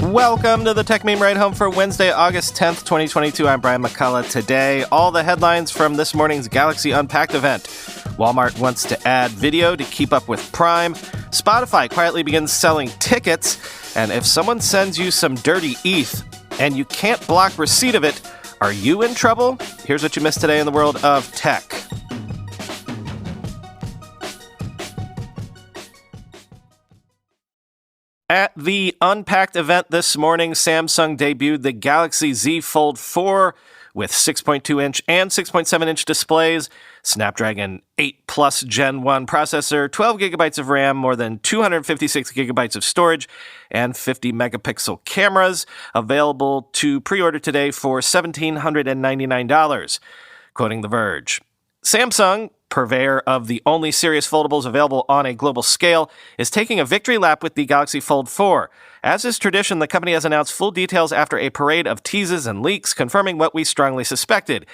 Welcome to the Techmeme Ride Home for Wednesday, August 10th, 2022. I'm Brian McCullough. Today, all the headlines from this morning's Galaxy Unpacked event. Walmart wants to add video to keep up with Prime. Spotify quietly begins selling tickets. And if someone sends you some dirty ETH and you can't block receipt of it, are you in trouble? Here's what you missed today in the world of tech. At the Unpacked event this morning, Samsung debuted the Galaxy Z Fold 4 with 6.2-inch and 6.7-inch displays, Snapdragon 8 Plus Gen 1 processor, 12 gigabytes of RAM, more than 256 gigabytes of storage, and 50-megapixel cameras, available to pre-order today for $1,799. Quoting The Verge, Samsung, purveyor of the only serious foldables available on a global scale, is taking a victory lap with the Galaxy Fold 4. As is tradition, the company has announced full details after a parade of teases and leaks, confirming what we strongly suspected.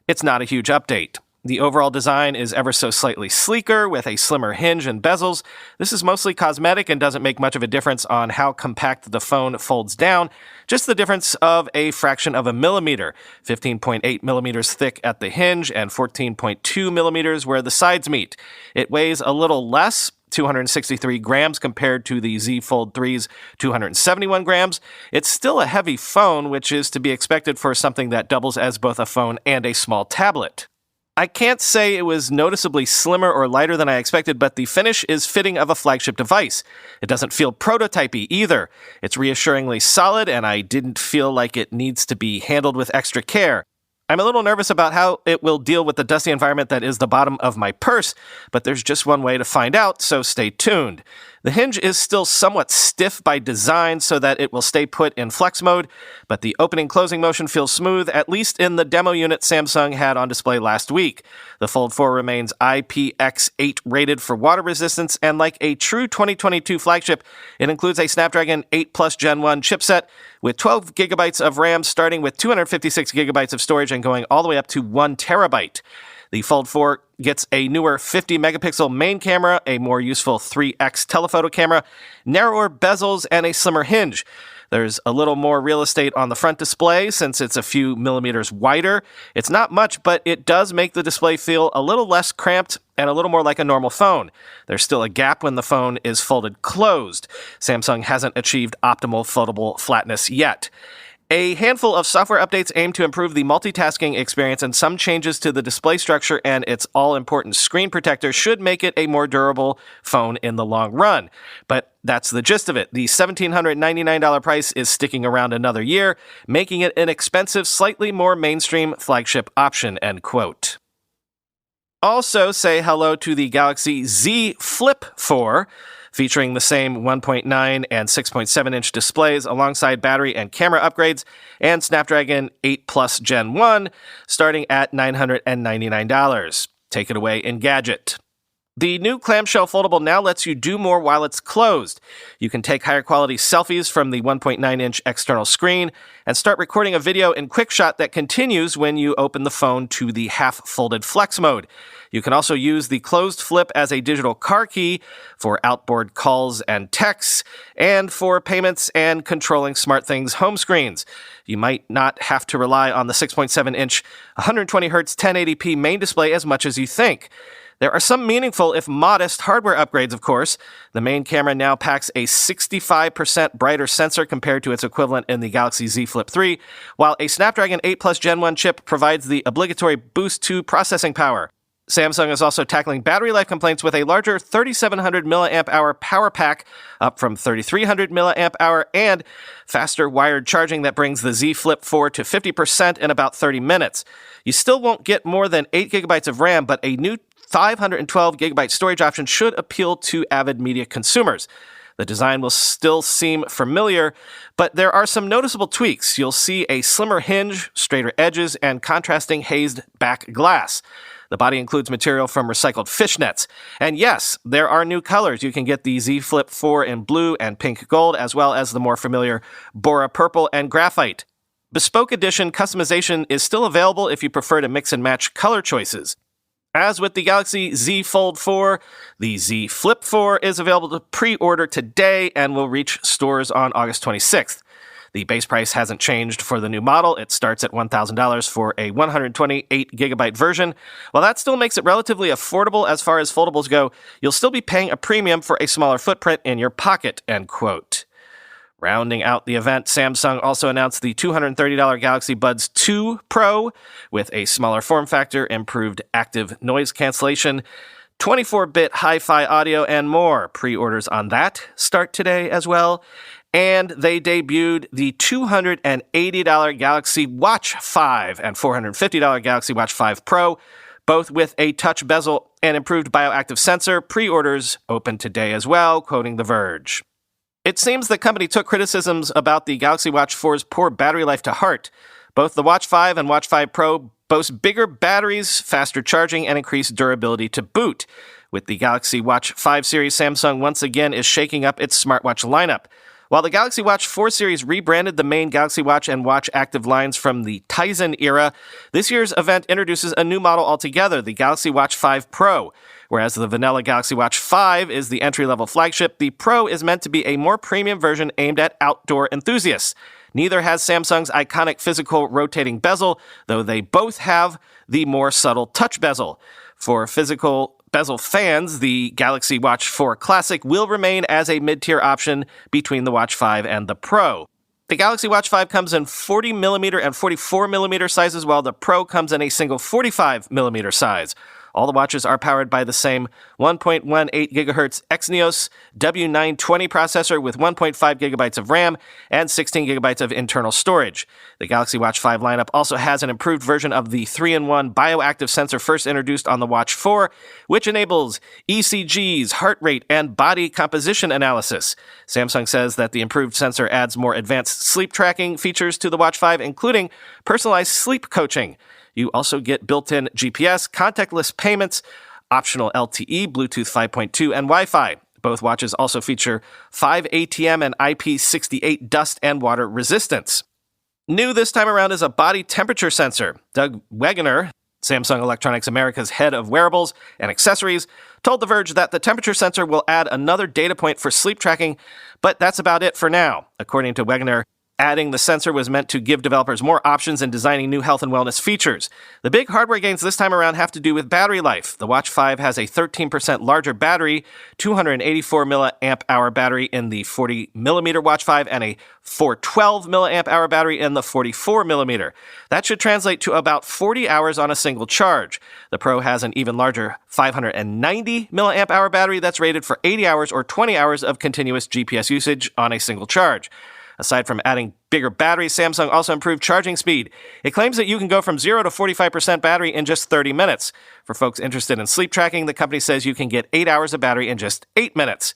It's not a huge update. The overall design is ever so slightly sleeker, with a slimmer hinge and bezels. This is mostly cosmetic and doesn't make much of a difference on how compact the phone folds down, just the difference of a fraction of a millimeter, 15.8 millimeters thick at the hinge and 14.2 millimeters where the sides meet. It weighs a little less, 263 grams compared to the Z Fold 3's 271 grams. It's still a heavy phone, which is to be expected for something that doubles as both a phone and a small tablet. I can't say it was noticeably slimmer or lighter than I expected, but the finish is fitting of a flagship device. It doesn't feel prototypey either. It's reassuringly solid, and I didn't feel like it needs to be handled with extra care. I'm a little nervous about how it will deal with the dusty environment that is the bottom of my purse, but there's just one way to find out, so stay tuned. The hinge is still somewhat stiff by design so that it will stay put in flex mode, but the opening-closing motion feels smooth, at least in the demo unit Samsung had on display last week. The Fold 4 remains IPX8 rated for water resistance, and like a true 2022 flagship, it includes a Snapdragon 8 Plus Gen 1 chipset with 12 gigabytes of RAM, starting with 256 gigabytes of storage and going all the way up to 1 terabyte. The Fold 4 gets a newer 50-megapixel main camera, a more useful 3x telephoto camera, narrower bezels, and a slimmer hinge. There's a little more real estate on the front display since it's a few millimeters wider. It's not much, but it does make the display feel a little less cramped and a little more like a normal phone. There's still a gap when the phone is folded closed. Samsung hasn't achieved optimal foldable flatness yet. A handful of software updates aim to improve the multitasking experience, and some changes to the display structure and its all-important screen protector should make it a more durable phone in the long run. But that's the gist of it. The $1,799 price is sticking around another year, making it an expensive, slightly more mainstream flagship option, end quote. Also, say hello to the Galaxy Z Flip 4, featuring the same 1.9 and 6.7-inch displays alongside battery and camera upgrades, and Snapdragon 8 Plus Gen 1, starting at $999. Take it away, Engadget. The new clamshell foldable now lets you do more while it's closed. You can take higher quality selfies from the 1.9-inch external screen and start recording a video in QuickShot that continues when you open the phone to the half-folded flex mode. You can also use the closed flip as a digital car key for outboard calls and texts, and for payments and controlling SmartThings home screens. You might not have to rely on the 6.7-inch 120Hz 1080p main display as much as you think. There are some meaningful, if modest, hardware upgrades, of course. The main camera now packs a 65% brighter sensor compared to its equivalent in the Galaxy Z Flip 3, while a Snapdragon 8 Plus Gen 1 chip provides the obligatory Boost 2 processing power. Samsung is also tackling battery life complaints with a larger 3700 mAh power pack, up from 3300 mAh, and faster wired charging that brings the Z Flip 4 to 50% in about 30 minutes. You still won't get more than 8 gigabytes of RAM, but a new 512 gigabyte storage option should appeal to avid media consumers. The design will still seem familiar, but there are some noticeable tweaks. You'll see a slimmer hinge, straighter edges, and contrasting hazed back glass. The body includes material from recycled fishnets. And yes, there are new colors. You can get the Z Flip 4 in blue and pink gold, as well as the more familiar Bora purple and graphite. Bespoke edition customization is still available if you prefer to mix and match color choices. As with the Galaxy Z Fold 4, the Z Flip 4 is available to pre-order today and will reach stores on August 26th. The base price hasn't changed for the new model. It starts at $1,000 for a 128GB version. While that still makes it relatively affordable as far as foldables go, you'll still be paying a premium for a smaller footprint in your pocket, end quote. Rounding out the event, Samsung also announced the $230 Galaxy Buds 2 Pro with a smaller form factor, improved active noise cancellation, 24-bit hi-fi audio, and more. Pre-orders on that start today as well. And they debuted the $280 Galaxy Watch 5 and $450 Galaxy Watch 5 Pro, both with a touch bezel and improved bioactive sensor. Pre-orders open today as well, quoting The Verge. It seems the company took criticisms about the Galaxy Watch 4's poor battery life to heart. Both the Watch 5 and Watch 5 Pro boast bigger batteries, faster charging, and increased durability to boot. With the Galaxy Watch 5 series, Samsung once again is shaking up its smartwatch lineup. While the Galaxy Watch 4 series rebranded the main Galaxy Watch and Watch Active lines from the Tizen era, this year's event introduces a new model altogether, the Galaxy Watch 5 Pro. Whereas the vanilla Galaxy Watch 5 is the entry-level flagship, the Pro is meant to be a more premium version aimed at outdoor enthusiasts. Neither has Samsung's iconic physical rotating bezel, though they both have the more subtle touch bezel. For physical bezel fans, the Galaxy Watch 4 Classic will remain as a mid-tier option between the Watch 5 and the Pro. The Galaxy Watch 5 comes in 40mm and 44mm sizes, while the Pro comes in a single 45mm size. All the watches are powered by the same 1.18 GHz Exynos W920 processor with 1.5 GB of RAM and 16 GB of internal storage. The Galaxy Watch 5 lineup also has an improved version of the 3-in-1 bioactive sensor first introduced on the Watch 4, which enables ECGs, heart rate, and body composition analysis. Samsung says that the improved sensor adds more advanced sleep tracking features to the Watch 5, including personalized sleep coaching. You also get built-in GPS, contactless payments, optional LTE, Bluetooth 5.2, and Wi-Fi. Both watches also feature 5 ATM and IP68 dust and water resistance. New this time around is a body temperature sensor. Doug Wegener, Samsung Electronics America's head of wearables and accessories, told The Verge that the temperature sensor will add another data point for sleep tracking, but that's about it for now. According to Wegener, adding the sensor was meant to give developers more options in designing new health and wellness features. The big hardware gains this time around have to do with battery life. The Watch 5 has a 13% larger battery, 284 mAh battery in the 40mm Watch 5 and a 412 mAh battery in the 44mm. That should translate to about 40 hours on a single charge. The Pro has an even larger 590 mAh battery that's rated for 80 hours or 20 hours of continuous GPS usage on a single charge. Aside from adding bigger batteries, Samsung also improved charging speed. It claims that you can go from 0 to 45% battery in just 30 minutes. For folks interested in sleep tracking, the company says you can get 8 hours of battery in just 8 minutes.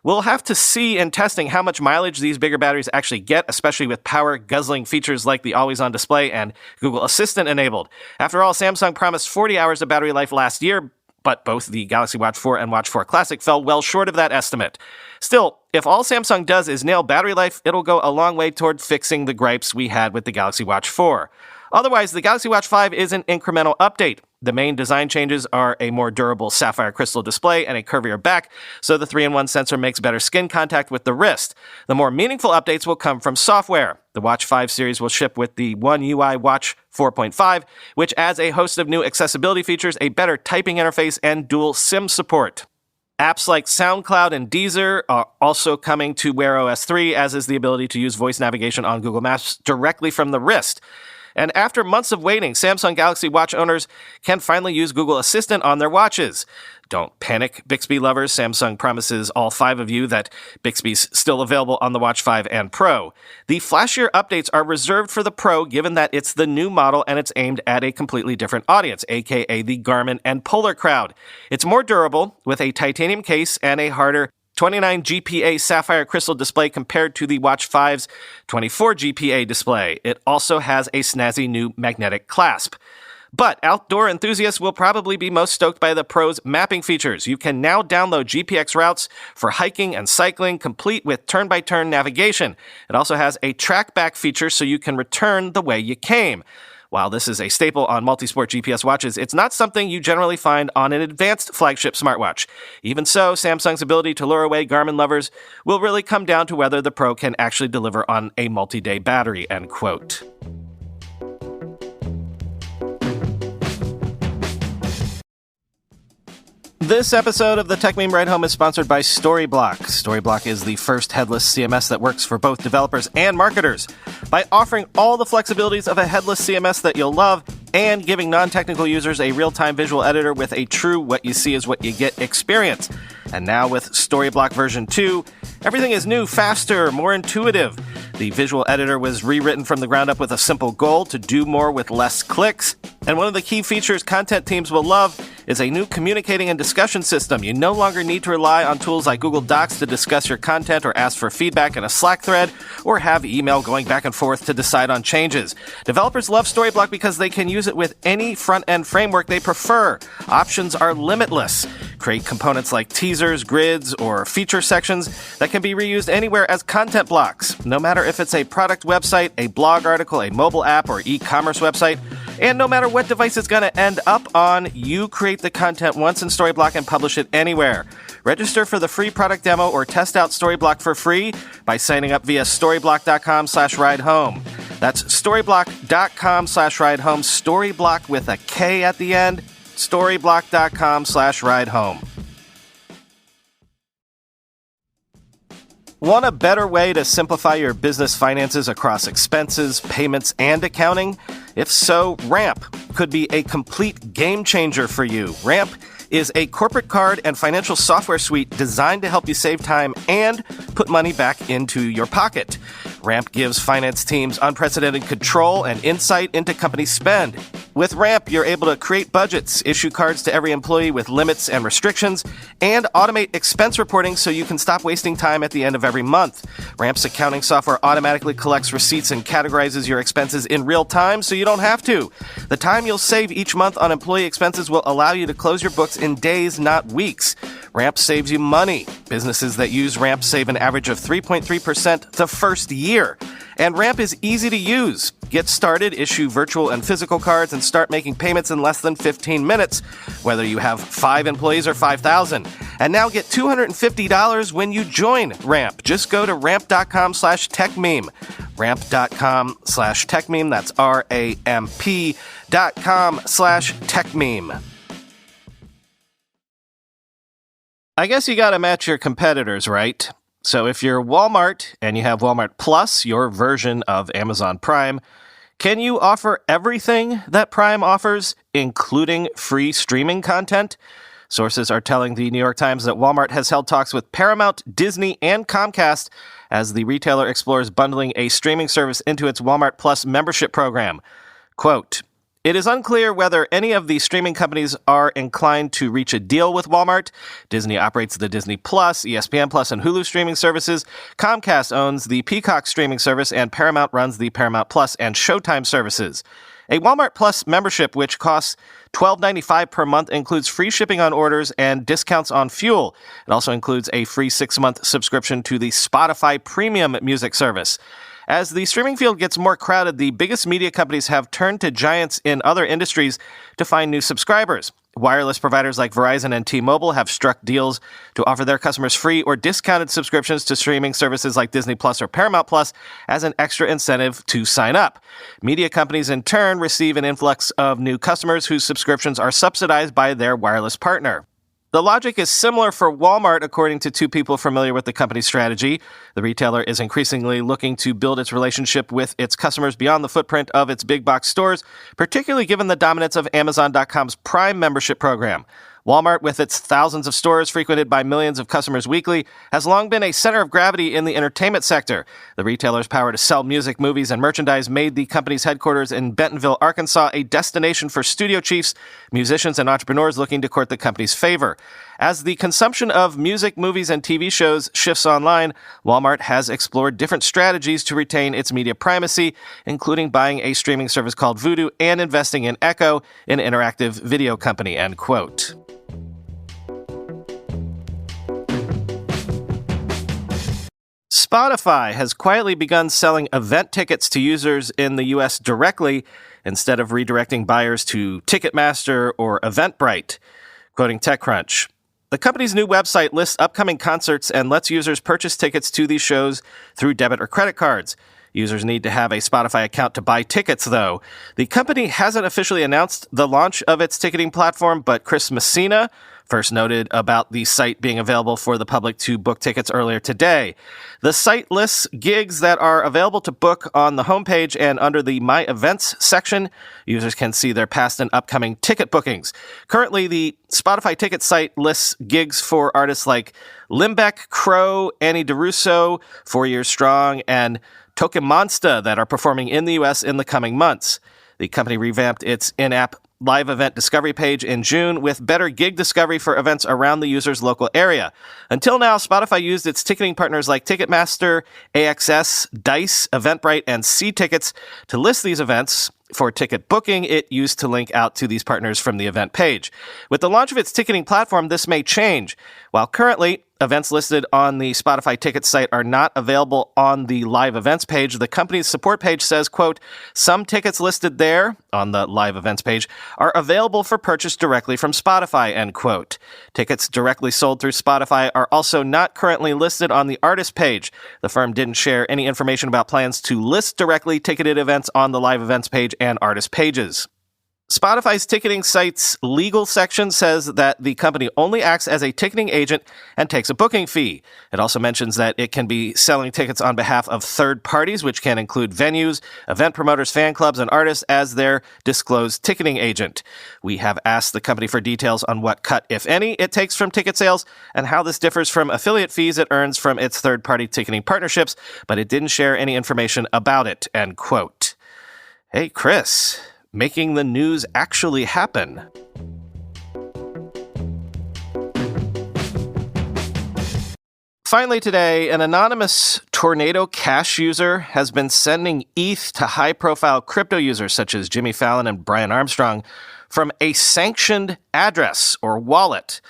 We'll have to see in testing how much mileage these bigger batteries actually get, especially with power-guzzling features like the always-on display and Google Assistant enabled. After all, Samsung promised 40 hours of battery life last year, but both the Galaxy Watch 4 and Watch 4 Classic fell well short of that estimate. Still, if all Samsung does is nail battery life, it'll go a long way toward fixing the gripes we had with the Galaxy Watch 4. Otherwise, the Galaxy Watch 5 is an incremental update. The main design changes are a more durable sapphire crystal display and a curvier back, so the 3-in-1 sensor makes better skin contact with the wrist. The more meaningful updates will come from software. The Watch 5 series will ship with the One UI Watch 4.5, which adds a host of new accessibility features, a better typing interface, and dual SIM support. Apps like SoundCloud and Deezer are also coming to Wear OS 3, as is the ability to use voice navigation on Google Maps directly from the wrist. And after months of waiting, Samsung Galaxy Watch owners can finally use Google Assistant on their watches. Don't panic, Bixby lovers. Samsung promises all 5 of you that Bixby's still available on the Watch 5 and Pro. The flashier updates are reserved for the Pro, given that it's the new model and it's aimed at a completely different audience, aka the Garmin and Polar crowd. It's more durable, with a titanium case and a harder 29 GPA sapphire crystal display compared to the Watch 5's 24 GPA display. It also has a snazzy new magnetic clasp. But outdoor enthusiasts will probably be most stoked by the Pro's mapping features. You can now download GPX routes for hiking and cycling, complete with turn-by-turn navigation. It also has a track-back feature so you can return the way you came. While this is a staple on multi-sport GPS watches, it's not something you generally find on an advanced flagship smartwatch. Even so, Samsung's ability to lure away Garmin lovers will really come down to whether the Pro can actually deliver on a multi-day battery, end quote. This episode of the Techmeme Ride Home is sponsored by Storyblock. Storyblock is the first headless CMS that works for both developers and marketers. By offering all the flexibilities of a headless CMS that you'll love and giving non-technical users a real-time visual editor with a true what you see is what you get experience. And now with Storyblock version 2, everything is new, faster, more intuitive. The visual editor was rewritten from the ground up with a simple goal to do more with less clicks. And one of the key features content teams will love is a new communicating and discussion system. You no longer need to rely on tools like Google Docs to discuss your content or ask for feedback in a Slack thread or have email going back and forth to decide on changes. Developers love Storyblock because they can use it with any front-end framework they prefer. Options are limitless. Create components like teasers, grids, or feature sections that can be reused anywhere as content blocks, no matter if it's a product website, a blog article, a mobile app, or e-commerce website. And no matter what device it's going to end up on, you create the content once in Storyblock and publish it anywhere. Register for the free product demo or test out Storyblock for free by signing up via storyblock.com/ridehome. That's storyblock.com/ridehome, Storyblock with a K at the end, storyblock.com/ridehome. Want a better way to simplify your business finances across expenses, payments, and accounting? If so, Ramp could be a complete game changer for you. Ramp is a corporate card and financial software suite designed to help you save time and put money back into your pocket. Ramp gives finance teams unprecedented control and insight into company spend. With Ramp, you're able to create budgets, issue cards to every employee with limits and restrictions, and automate expense reporting so you can stop wasting time at the end of every month. Ramp's accounting software automatically collects receipts and categorizes your expenses in real time so you don't have to. The time you'll save each month on employee expenses will allow you to close your books in days, not weeks. Ramp saves you money. Businesses that use Ramp save an average of 3.3% the first year. And Ramp is easy to use. Get started, issue virtual and physical cards, and start making payments in less than 15 minutes, whether you have 5 employees or 5,000. And now get $250 when you join Ramp. Just go to ramp.com/techmeme. Ramp.com/techmeme. That's RAMP.com/techmeme. I guess you gotta match your competitors, right? So if you're Walmart and you have Walmart Plus, your version of Amazon Prime, can you offer everything that Prime offers, including free streaming content? Sources are telling the New York Times that Walmart has held talks with Paramount, Disney, and Comcast as the retailer explores bundling a streaming service into its Walmart Plus membership program. Quote, "It is unclear whether any of the streaming companies are inclined to reach a deal with Walmart. Disney operates the Disney Plus, ESPN Plus, and Hulu streaming services. Comcast owns the Peacock streaming service, and Paramount runs the Paramount Plus and Showtime services. A Walmart Plus membership, which costs $12.95 per month, includes free shipping on orders and discounts on fuel. It also includes a free 6-month subscription to the Spotify Premium music service. As the streaming field gets more crowded, the biggest media companies have turned to giants in other industries to find new subscribers. Wireless providers like Verizon and T-Mobile have struck deals to offer their customers free or discounted subscriptions to streaming services like Disney Plus or Paramount Plus as an extra incentive to sign up. Media companies, in turn, receive an influx of new customers whose subscriptions are subsidized by their wireless partner. The logic is similar for Walmart, according to 2 people familiar with the company's strategy. The retailer is increasingly looking to build its relationship with its customers beyond the footprint of its big box stores, particularly given the dominance of Amazon.com's Prime membership program. Walmart, with its thousands of stores frequented by millions of customers weekly, has long been a center of gravity in the entertainment sector. The retailer's power to sell music, movies, and merchandise made the company's headquarters in Bentonville, Arkansas, a destination for studio chiefs, musicians, and entrepreneurs looking to court the company's favor. As the consumption of music, movies, and TV shows shifts online, Walmart has explored different strategies to retain its media primacy, including buying a streaming service called Vudu and investing in Echo, an interactive video company, end quote. Spotify has quietly begun selling event tickets to users in the U.S. directly instead of redirecting buyers to Ticketmaster or Eventbrite. Quoting TechCrunch, the company's new website lists upcoming concerts and lets users purchase tickets to these shows through debit or credit cards. Users need to have a Spotify account to buy tickets, though. The company hasn't officially announced the launch of its ticketing platform, but Chris Messina first noted about the site being available for the public to book tickets earlier today. The site lists gigs that are available to book on the homepage, and under the My Events section, users can see their past and upcoming ticket bookings. Currently, the Spotify ticket site lists gigs for artists like Limbeck, Crow, Annie DeRusso, 4 Years Strong, and Tokimonsta that are performing in the U.S. in the coming months. The company revamped its in-app live event discovery page in June with better gig discovery for events around the user's local area. Until now, Spotify used its ticketing partners like Ticketmaster, AXS, Dice, Eventbrite, and C-Tickets to list these events. For ticket booking, it used to link out to these partners from the event page. With the launch of its ticketing platform, this may change. While currently, events listed on the Spotify ticket site are not available on the live events page, the company's support page says, quote, some tickets listed there on the live events page are available for purchase directly from Spotify, end quote. Tickets directly sold through Spotify are also not currently listed on the artist page. The firm didn't share any information about plans to list directly ticketed events on the live events page and artist pages. Spotify's ticketing site's legal section says that the company only acts as a ticketing agent and takes a booking fee. It also mentions that it can be selling tickets on behalf of third parties, which can include venues, event promoters, fan clubs, and artists as their disclosed ticketing agent. We have asked the company for details on what cut, if any, it takes from ticket sales and how this differs from affiliate fees it earns from its third-party ticketing partnerships, but it didn't share any information about it, end quote. Hey, Chris, making the news actually happen. Finally today, an anonymous Tornado Cash user has been sending ETH to high-profile crypto users such as Jimmy Fallon and Brian Armstrong from a sanctioned address or wallet.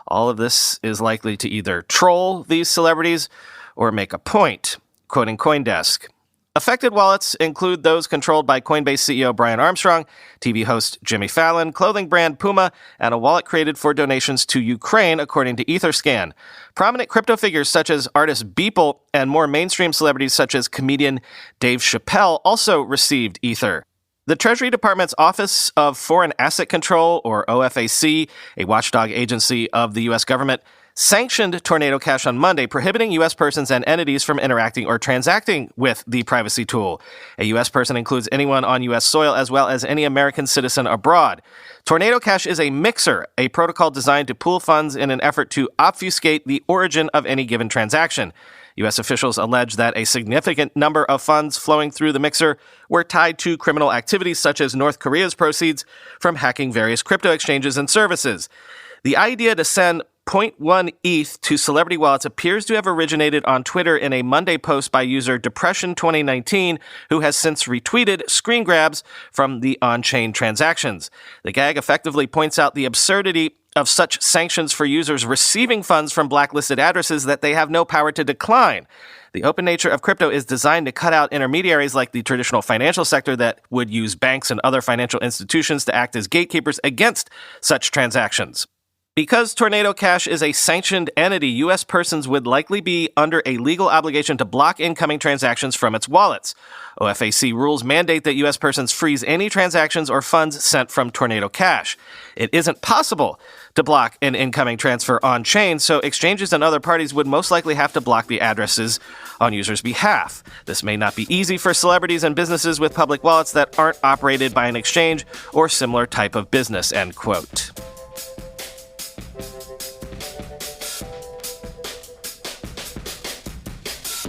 All of this is likely to either troll these celebrities or make a point, quoting CoinDesk. Affected wallets include those controlled by Coinbase CEO Brian Armstrong, TV host Jimmy Fallon, clothing brand Puma, and a wallet created for donations to Ukraine, according to Etherscan. Prominent crypto figures such as artist Beeple and more mainstream celebrities such as comedian Dave Chappelle also received Ether. The Treasury Department's Office of Foreign Asset Control, or OFAC, a watchdog agency of the U.S. government, sanctioned Tornado Cash on Monday, prohibiting U.S. persons and entities from interacting or transacting with the privacy tool. A U.S. person includes anyone on U.S. soil as well as any American citizen abroad. Tornado Cash is a mixer, a protocol designed to pool funds in an effort to obfuscate the origin of any given transaction. U.S. officials allege that a significant number of funds flowing through the mixer were tied to criminal activities such as North Korea's proceeds from hacking various crypto exchanges and services. The idea to send 0.1 ETH to celebrity wallets appears to have originated on Twitter in a Monday post by user Depression2019, who has since retweeted screen grabs from the on-chain transactions. The gag effectively points out the absurdity of such sanctions for users receiving funds from blacklisted addresses that they have no power to decline. The open nature of crypto is designed to cut out intermediaries like the traditional financial sector that would use banks and other financial institutions to act as gatekeepers against such transactions. Because Tornado Cash is a sanctioned entity, U.S. persons would likely be under a legal obligation to block incoming transactions from its wallets. OFAC rules mandate that U.S. persons freeze any transactions or funds sent from Tornado Cash. It isn't possible to block an incoming transfer on-chain, so exchanges and other parties would most likely have to block the addresses on users' behalf. This may not be easy for celebrities and businesses with public wallets that aren't operated by an exchange or similar type of business, end quote.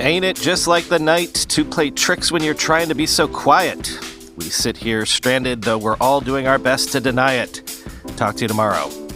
Ain't it just like the night to play tricks when you're trying to be so quiet? We sit here stranded, though we're all doing our best to deny it. Talk to you tomorrow.